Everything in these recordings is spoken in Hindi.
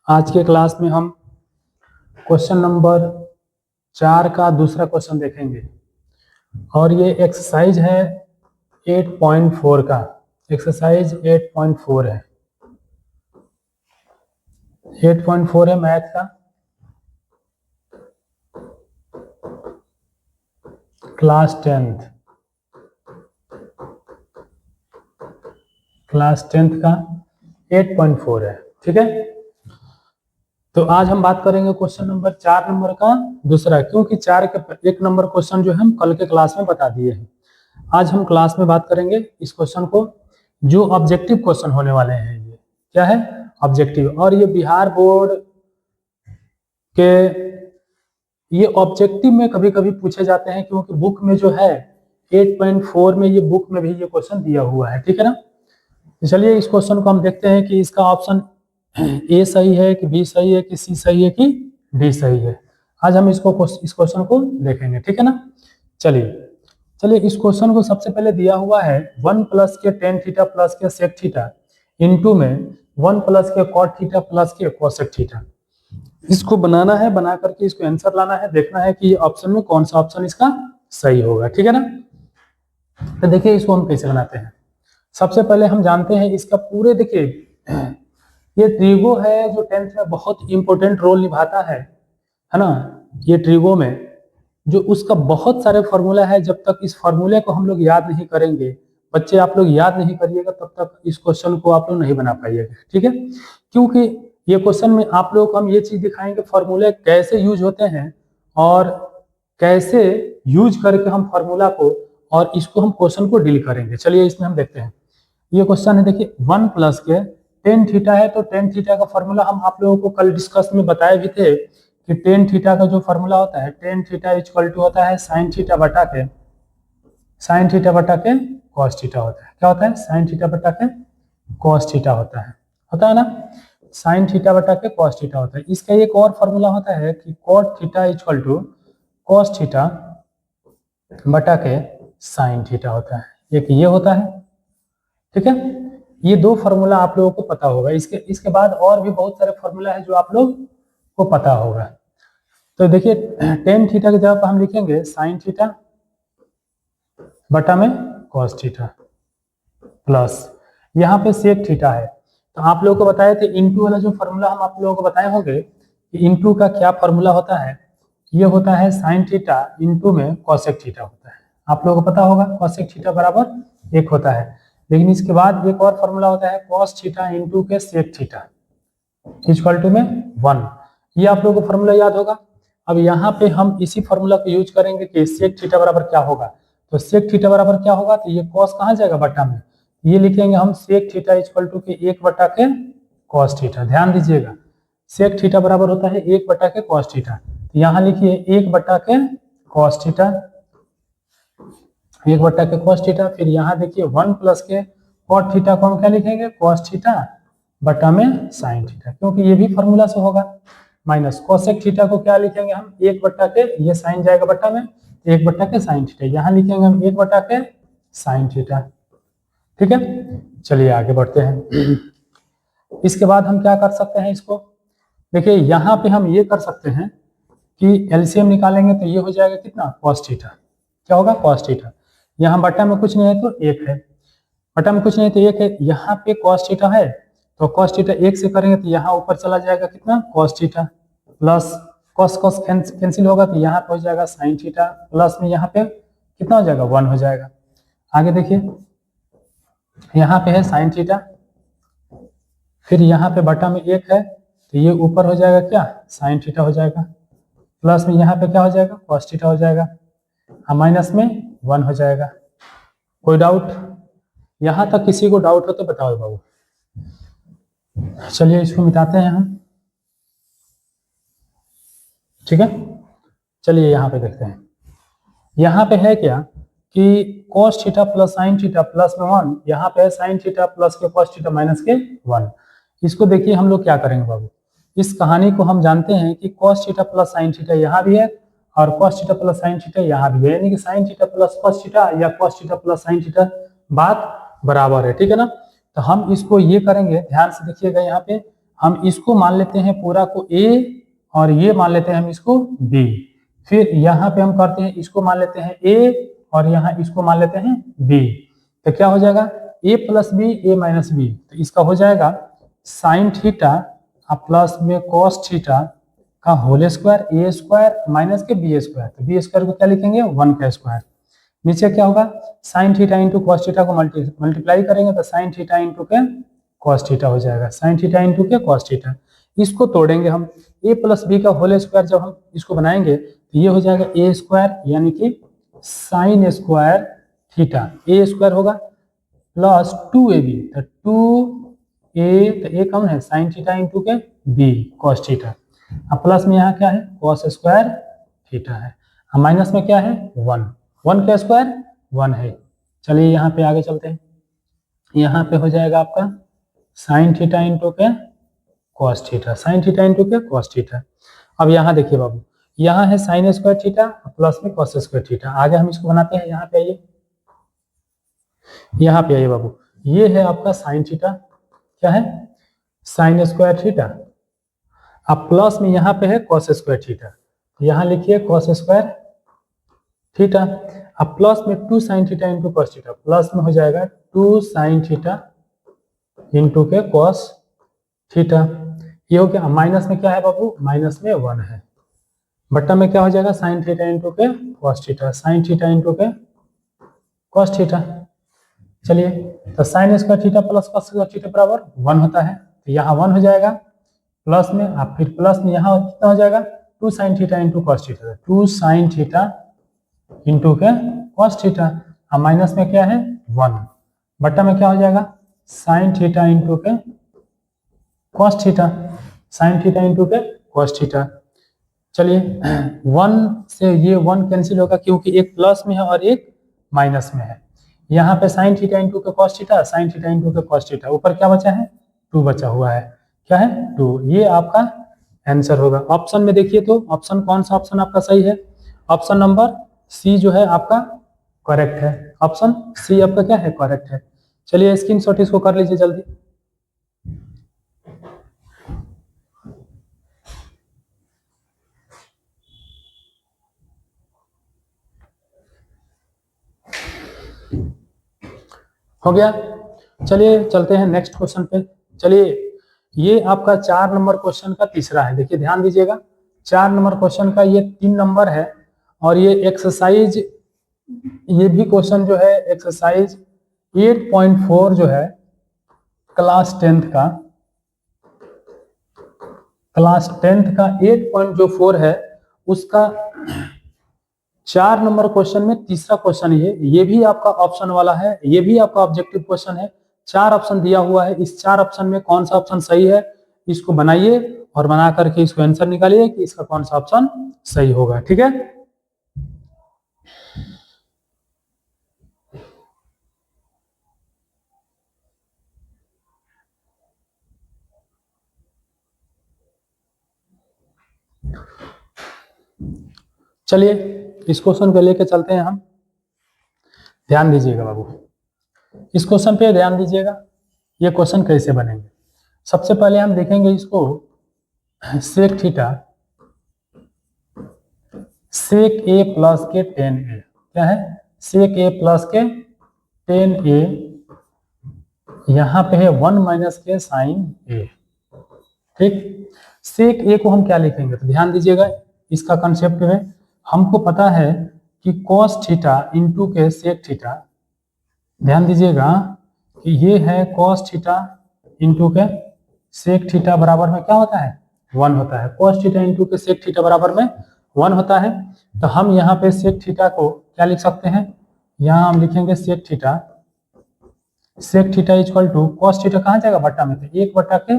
आज के क्लास में हम क्वेश्चन नंबर 4 का दूसरा क्वेश्चन देखेंगे और ये एक्सरसाइज है 8.4 का। एक्सरसाइज 8.4 है। 8.4 है मैथ का, क्लास 10th का 8.4 है। ठीक है, तो आज हम बात करेंगे क्वेश्चन नंबर 4 नंबर का दूसरा, क्योंकि 4 के 1 नंबर क्वेश्चन जो है हम कल के क्लास में बता दिए हैं। आज हम क्लास में बात करेंगे इस क्वेश्चन को, जो ऑब्जेक्टिव क्वेश्चन होने वाले हैं। ये क्या है? ऑब्जेक्टिव। और ये बिहार बोर्ड के ये ऑब्जेक्टिव में कभी कभी पूछे जाते हैं, क्योंकि बुक में जो है 8.4 में ये बुक में भी ये क्वेश्चन दिया हुआ है। ठीक है ना? तो चलिए इस क्वेश्चन को हम देखते हैं कि इसका ऑप्शन ए सही है कि बी सही है कि सी सही है कि डी सही है। आज हम इस क्वेश्चन को देखेंगे। ठीक है ना? चलिए इस क्वेश्चन को सबसे पहले दिया हुआ है 1 प्लस के टेन थीटा प्लस के सेक थीटा इंटू में 1 प्लस के कॉट थीटा प्लस के कोसेक थीटा। इसको बनाना है, बना करके इसको आंसर लाना है, देखना है कि ये ऑप्शन में कौन सा ऑप्शन इसका सही होगा। ठीक है ना? तो देखिए इसको हम कैसे बनाते हैं। सबसे पहले हम जानते हैं इसका पूरे, देखिए ये ट्रिगो है जो 10th में बहुत इंपॉर्टेंट रोल निभाता है ना। ये ट्रिगो में जो उसका बहुत सारे फॉर्मूला है, जब तक इस फॉर्मूले को हम लोग याद नहीं करेंगे, बच्चे आप लोग याद नहीं करिएगा, तब तक इस क्वेश्चन को आप लोग नहीं बना पाइएगा। ठीक है? क्योंकि ये क्वेश्चन में आप लोग को हम ये चीज दिखाएंगे फॉर्मूले कैसे यूज होते हैं और कैसे यूज करके हम फॉर्मूला को और इसको हम क्वेश्चन को डील करेंगे। चलिए इसमें हम देखते हैं। ये क्वेश्चन है, देखिए 1 प्लस के टेन थीटा है, तो टेन थीटा का फॉर्मूला हम आप लोगों को कल डिस्कस में बताए भी थे कि टेन थीटा का जो फॉर्मूला होता है, टेन थीटा इक्वल टू होता है साइन थीटा बटा के कॉस थीटा होता है। क्या होता है? साइन थीटा बटा के कॉस थीटा होता है ना? साइन थीटा बटा के कॉस थीटा होता है। इसका एक और फॉर्मूला होता है कि cot theta equal to cos theta बटा के साइन थीटा होता है। एक ये होता है। ठीक है? ये दो फार्मूला आप लोगों को पता होगा। इसके बाद और भी बहुत सारे फार्मूला है जो आप लोग को पता होगा। तो देखिए टेन थीटा की जगह पर हम लिखेंगे साइन थीटा बटा में कॉस थीटा प्लस यहाँ पे सेक थीटा है। तो आप लोगों को बताए थे इंटू वाला जो फार्मूला हम आप लोगों को बताए होंगे कि इंटू का क्या फार्मूला होता है। ये होता है साइन थीटा इंटू में कॉसेक थीटा होता है। आप लोगों को पता होगा कॉसेक थीटा बराबर 1 होता है। लेकिन इसके बाद एक और फॉर्मूला होता है कॉस थीटा इंटू के सेक थीटा इक्वल टू में 1। ये आप लोगों को फॉर्मूला याद होगा। अब यहाँ पे हम इसी फॉर्मूला को यूज करेंगे कि सेक थीटा बराबर क्या होगा। तो सेक थीटा बराबर क्या होगा, तो ये कॉस कहाँ जाएगा? बटा में। ये लिखेंगे हम सेक थीटा इक्वल टू के 1 बटा के कॉस थीटा। ध्यान दीजिएगा, सेक थीटा बराबर होता है 1 बटा के कॉस थीटा। तो यहाँ लिखिए 1 बटा के कॉस थीटा, 1 बटा के कॉस थीटा। फिर यहाँ देखिए 1 प्लस के कॉट थीटा को हम क्या लिखेंगे? कॉस थीटा बटा में साइन थीटा, क्योंकि ये भी फॉर्मूला से होगा। माइनस कोसेक थीटा को क्या लिखेंगे हम? 1 बटा के, ये साइन जाएगा बटा में, 1 बटा के साइन थीटा। यहाँ लिखेंगे हम 1 बटा के साइन थीटा। ठीक है? चलिए आगे बढ़ते हैं। इसके बाद हम क्या कर सकते हैं इसको, देखिए यहाँ पे हम ये कर सकते हैं कि एलसीएम निकालेंगे तो ये हो जाएगा कितना? Cos theta. क्या होगा? Cos theta. यहाँ बटा में कुछ नहीं है तो 1 है, बटा में कुछ नहीं तो 1 है। यहाँ पे कॉस थीटा है तो कॉस थीटा 1 से करेंगे तो यहाँ ऊपर चला जाएगा कितना? Cos theta plus cos cos cancel होगा तो यहाँ पे हो जाएगा साइन थीटा प्लस में यहाँ पे कितना हो जाएगा? 1 हो जाएगा। आगे देखिए यहाँ पे है साइन थीटा, फिर यहाँ पे बटा में 1 है तो ये ऊपर हो जाएगा क्या? साइन थीटा हो जाएगा, प्लस में यहाँ पे क्या हो जाएगा? कॉस थीटा हो जाएगा, माइनस में 1 हो जाएगा। कोई डाउट? यहां तक किसी को डाउट हो तो बताओ बाबू। चलिए इसको मिटाते हैं हम। ठीक है? चलिए यहाँ पे देखते हैं। यहाँ पे है क्या कि cos theta plus sign theta plus में 1, यहाँ पे है साइन थीटा प्लस के cos थीटा माइनस के 1। इसको देखिए हम लोग क्या करेंगे बाबू, इस कहानी को हम जानते हैं कि cos theta plus sine theta यहाँ भी है और cos theta plus sine theta यहाँ भी है, यानी कि sign theta plus cos theta या cos theta plus sine theta बात बराबर है। ठीक है ना? तो हम इसको ये करेंगे, ध्यान से देखिएगा यहाँ पे। हम इसको मान लेते हैं पूरा को a और ये मान लेते हैं हम इसको b। फिर यहाँ पे हम करते हैं इसको मान लेते हैं a और यहाँ इसको मान लेते हैं b। तो क्या हो जाएगा a plus B a minus B. तो इसका हो जाएगा साइन थीटा प्लस में कॉस थीटा का whole square a square minus के b स्क्वायर। तो b स्क्वायर को क्या लिखेंगे 1 का स्क्वायर। नीचे क्या होगा sine theta into cos theta को मल्टीप्लाई करेंगे तो साइन थीटा इंटू के कॉस थीटा हो जाएगा। साइन थीटा इंटू के कॉस थीटा। इसको तोड़ेंगे हम a प्लस बी का होल स्क्वायर जब हम इसको बनाएंगे तो ये हो जाएगा a स्क्वायर यानी कि sign square theta a square होगा प्लस 2ab। तो 2a तो a कौन है साइन थीटा इंटू के b कॉस थीटा। अब प्लस में यहाँ क्या है कॉस स्क्वायर थीटा है। अब माइनस में क्या है 1 का स्क्वायर 1 है। चलिए यहाँ पे आगे चलते हैं। यहाँ पे हो जाएगा आपका साइन थीटा इंटू के cos theta. Sign theta into के कॉस थीटा। अब यहाँ देखिए बाबू यहाँ है साइन स्क्वायर थीटा प्लस में कॉस स्क्वायर थीटा। आगे हम इसको बनाते हैं। यहाँ पे आइए बाबू ये है आपका साइन थीटा क्या है साइन स्क्वायर थीटा। अब प्लस में यहाँ पे है कॉस स्क्वायर थीटा। यहाँ लिखिए कॉस स्क्वायर थीटा। अब प्लस में 2 sign theta into cos theta. Plus में हो जाएगा 2 साइन थीटा इंटू के कॉस थीटा। ये हो गया। माइनस में क्या है बाबू माइनस में 1 है। बट्टा में क्या हो जाएगा साइन थीटा इंटू के cos theta. Sign theta into के कॉस थीटा। चलिए तो sign square theta plus cos square theta बराबर 1 होता है। तो यहाँ 1 हो जाएगा प्लस में। अब फिर प्लस में यहाँ कितना हो जाएगा 2 sign theta into cos theta. 2 sign theta into के कॉस थीटा। अब माइनस में क्या है 1 बट्टा में क्या हो जाएगा साइन थीटा इंटू के cos theta. Sign theta into के कॉस थीटा। चलिए 1 से ये 1 कैंसिल होगा क्योंकि एक प्लस में है और एक माइनस में है। यहाँ पे साइन थीटा इंटू के cos theta sine theta into के कॉस थीटा। ऊपर क्या बचा है 2 बचा हुआ है। क्या है 2। ये आपका आंसर होगा। ऑप्शन में देखिए तो ऑप्शन कौन सा ऑप्शन आपका सही है। ऑप्शन नंबर सी जो है आपका करेक्ट है। ऑप्शन सी आपका क्या है करेक्ट है। चलिए स्क्रीनशॉट इसको कर लीजिए जल्दी। हो गया। चलिए चलते हैं नेक्स्ट क्वेश्चन पे। चलिए ये आपका 4 नंबर क्वेश्चन का तीसरा है। देखिए ध्यान दीजिएगा 4 नंबर क्वेश्चन का ये 3 नंबर है और ये एक्सरसाइज ये भी क्वेश्चन जो है एक्सरसाइज 8.4 जो है क्लास 10th का 8.4 है उसका 4 नंबर क्वेश्चन में तीसरा क्वेश्चन ये भी आपका ऑप्शन वाला है। ये भी आपका ऑब्जेक्टिव क्वेश्चन है। 4 ऑप्शन दिया हुआ है। इस 4 ऑप्शन में कौन सा ऑप्शन सही है इसको बनाइए और बना करके इसको आंसर निकालिए कि इसका कौन सा ऑप्शन सही होगा। ठीक है चलिए इस क्वेश्चन को लेके चलते हैं हम। ध्यान दीजिएगा बाबू इस क्वेश्चन पे ध्यान दीजिएगा। ये क्वेश्चन कैसे बनेंगे। सबसे पहले हम देखेंगे इसको सेक थीटा सेक ए प्लस के 10a। क्या है सेक ए प्लस के 10a। यहाँ पे है 1 माइनस के साइन ए। ठीक सेक ए को हम क्या लिखेंगे तो ध्यान दीजिएगा इसका कंसेप्ट है। हमको पता है कि cos थीटा इंटू के सेक थीटा। ध्यान दीजिएगा कि ये है cos थीटा इंटू के सेक थीटा बराबर में क्या होता है 1 होता है। cos थीटा इंटू के सेक थीटा बराबर में 1 होता है। तो हम यहाँ पे सेक थीटा को क्या लिख सकते हैं यहाँ हम लिखेंगे sec theta equal to cos theta कहाँ जाएगा बट्टा में तो 1 बट्टा के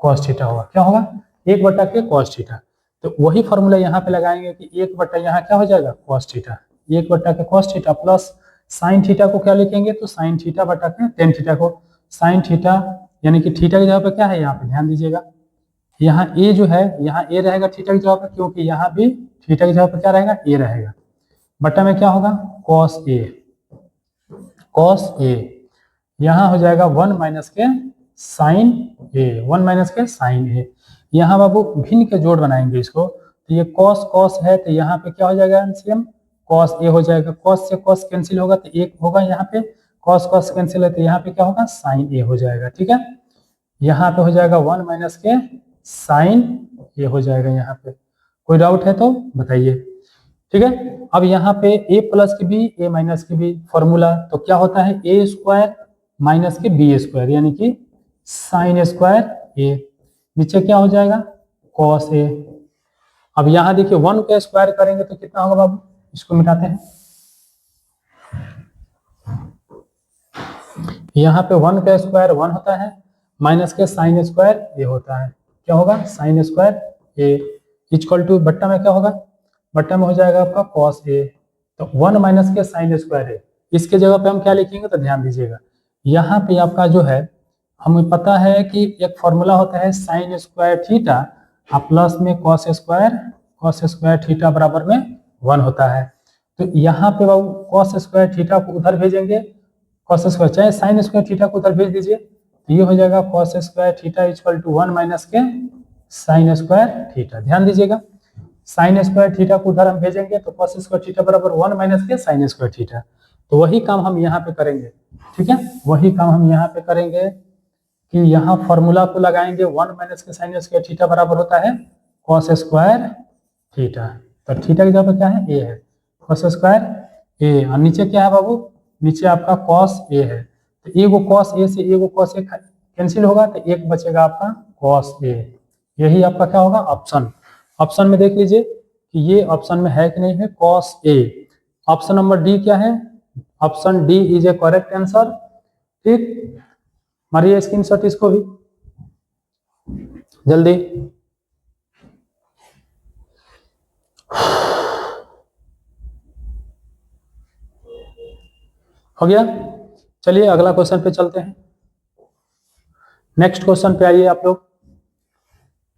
cos थीटा होगा। क्या होगा 1 बट्टा के cos थीटा। तो वही फॉर्मूला यहाँ पे लगाएंगे कि 1 बट्टा यहाँ क्या हो जाएगा cos थीटा। 1 बट्टा के cos theta plus sine theta को क्या लिखेंगे तो साइन थीटा बट्टा के टेन थीटा को। साइन थीटा यानी कि थीटा की जगह पे क्या है यहाँ पे ध्यान दीजिएगा यहाँ ए जो है यहाँ ए रहेगा थीटा की जगह पे क्योंकि यहाँ भी थीटा की जगह पे क्या रहेगा ए रहेगा। बट्टा में क्या होगा cos ए यहाँ हो जाएगा 1 माइनस के साइन ए, 1 माइनस के साइन ए। यहाँ बाबू भिन्न के जोड़ बनाएंगे इसको, तो ये कॉस कॉस है तो यहाँ पे क्या हो जाएगा एलसीएम, कॉस ए हो जाएगा, कॉस से कॉस कैंसिल होगा तो एक होगा, यहाँ पे कॉस कॉस कैंसिल है तो यहाँ पे क्या होगा साइन ए हो जाएगा। ठीक है, यहाँ पे हो जाएगा 1 माइनस के साइन ए हो जाएगा यहाँ पे। कोई डाउट है तो बताइए। ठीक है, अब यहाँ पे a प्लस के बी a माइनस के बी फॉर्मूला, तो क्या होता है a स्क्वायर माइनस के बी स्क्वायर, यानी कि साइन स्क्वायर a, नीचे क्या हो जाएगा कॉस a। अब यहाँ देखिए 1 का स्क्वायर करेंगे तो कितना होगा बाबू, इसको मिटाते हैं। यहाँ पे 1 का स्क्वायर 1 होता है, माइनस के साइन स्क्वायर ए होता है, क्या होगा sine square A equal to बट्टा में क्या होगा, बट्टा में हो जाएगा आपका कॉस ए। तो 1 माइनस के साइन स्क्वायर ए, इसके जगह पे हम क्या लिखेंगे तो ध्यान दीजिएगा, यहाँ पे आपका जो है हमें पता है कि एक फॉर्मूला होता है साइन स्क्वायर थीटा प्लस में कॉस स्क्वायर थीटा बराबर में 1 होता है। तो यहाँ पे बाबू कॉस स्क्वायर थीटा को उधर भेजेंगे, कॉस स्क्वायर चाहे साइन स्क्वायर थीटा को उधर भेज दीजिए, तो ये हो जाएगा cos square theta equal to 1 minus के साइन स्क्वायर थीटा। ध्यान दीजिएगा, साइन स्क्वायर थीटा को उधर हम भेजेंगे तो कॉस स्क्वायर थीटा बराबर 1 माइनस के साइन स्क्वायर थीटा। तो वही काम हम यहाँ पे करेंगे। ठीक है, वही काम हम यहाँ पे करेंगे कि यहाँ फॉर्मूला को लगाएंगे 1 माइनस के साइन स्क्वायर थीटा बराबर होता है कॉस स्क्वायर थीटा। तो थीटा की जगह पे क्या है ए है, कॉस स्क्वायर ए, और नीचे क्या है बाबू, नीचे आपका कॉस ए है, तो ए को कॉस ए से ए को कॉस ए कैंसिल होगा तो एक बचेगा आपका कॉस ए। यही आपका क्या होगा ऑप्शन। ऑप्शन में देख लीजिए कि ये ऑप्शन में है कि नहीं है cos A. Option number D क्या है, option D is A correct answer. ठीक, मारिए स्क्रीनशॉट इसको भी जल्दी। हो गया, चलिए अगला क्वेश्चन पे चलते हैं। नेक्स्ट क्वेश्चन पे आइए आप लोग,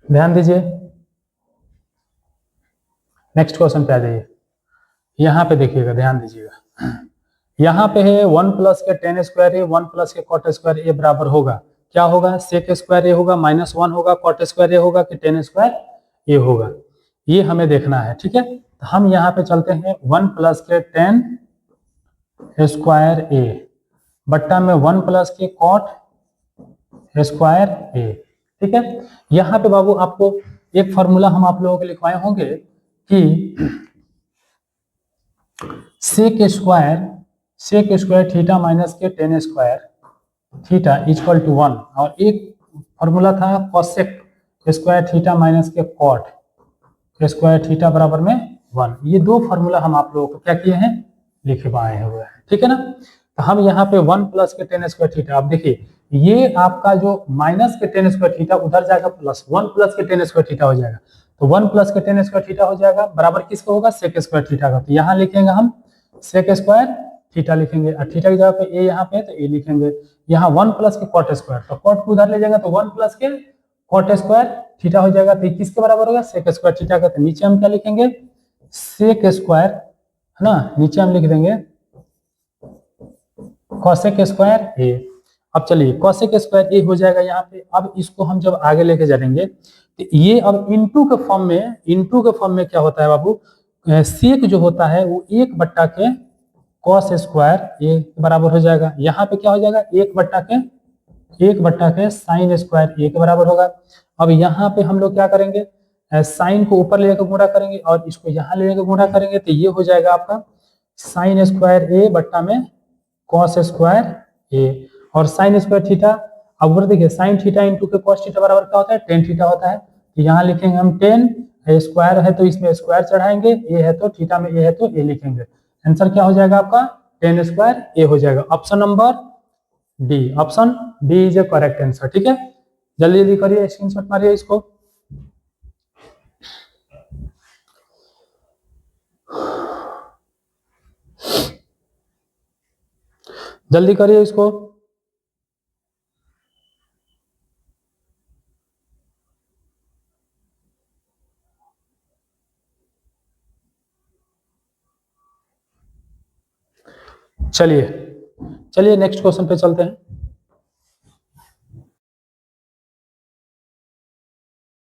ध्यान दीजिए, नेक्स्ट क्वेश्चन पे आ जाइए। यहाँ पे देखिएगा, ध्यान दीजिएगा, यहाँ पे है 1 प्लस के टेन स्क्वायर ए 1 प्लस के कॉट स्क्वायर ए बराबर होगा, क्या होगा सेक स्क्वायर ए होगा, -1 होगा, कॉट स्क्वायर ए होगा कि टेन स्क्वायर ए होगा, ये हमें देखना है। ठीक है, तो हम यहाँ पे चलते हैं 1 प्लस के टेन स्क्वायर ए बट्टा में 1 प्लस के कॉट स्क्वायर ए। ठीक है, यहाँ पे बाबू आपको एक फॉर्मूला हम आप लोगों के लिखवाए होंगे कि सेक स्क्वायर थीटा माइनस के tan square theta equal to 1, और एक फॉर्मूला था कॉसेक स्क्वायर थीटा माइनस के कॉट स्क्वायर थीटा बराबर में 1। ये दो फॉर्मूला हम आप लोगों को क्या किए हैं लिखवाए हुए हैं। ठीक है ना, तो हम यहाँ पे 1 प्लस के टेन स्क्वायर थीटा, आप देखिए ये आपका जो माइनस के टेन स्क्वायर थीटा उधर जाएगा प्लस 1 प्लस के टेन स्क्वायर थीटा हो जाएगा, तो 1 प्लस के टेन स्क्वायर थीटा हो जाएगा बराबर किसका होगा सेक स्क्वायर थीटा का। तो यहाँ लिखेंगे हम सेक स्क्वायर थीटा लिखेंगे, और थीटा की जगह पे ए यहाँ पे तो ए लिखेंगे। यहाँ 1 प्लस के कॉट स्क्वायर, तो कॉट को उधर ले जाएगा तो 1 प्लस के कॉट स्क्वायर थीटा हो जाएगा, तो किसके बराबर होगा सेक स्क्वायर थीटा का। तो नीचे हम क्या लिखेंगे सेक स्क्वायर है ना, नीचे हम लिख देंगे कॉसेक स्क्वायर ए। अब चलिए कॉसेक स्क्वायर ए हो जाएगा यहाँ पे। अब इसको हम जब आगे लेके जाएंगे तो ये अब इनटू के फॉर्म में क्या होता है बाबू, सेक जो होता है वो 1 बट्टा के कॉस स्क्वायर ए के बराबर हो जाएगा। यहाँ पे क्या हो जाएगा 1 बट्टा के साइन स्क्वायर ए के बराबर होगा। अब यहाँ पे हम लोग क्या करेंगे, साइन को ऊपर लेकर गुणा करेंगे और इसको यहाँ लेकर गुणा करेंगे, तो ये हो जाएगा आपका साइन स्क्वायर ए बट्टा में कॉस स्क्वायर ए, और साइन स्क्वायर थीटा। अब उधर देखिए साइन थीटा इंटू के कॉस थीटा बराबर क्या होता है टेन थीटा होता है, तो यहाँ लिखेंगे हम 10, स्क्वायर है तो इसमें स्क्वायर चढ़ाएंगे, ए है तो थीटा में ए है तो ए लिखेंगे। आंसर क्या हो जाएगा आपका 10 स्क्वायर ए हो जाएगा। Option number D, option D is A correct answer. ठीक है, जल्दी जल्दी करिए, स्क्रीनशॉट मारिए इसको। जल्दी करिए इसको। चलिए नेक्स्ट क्वेश्चन पे चलते हैं।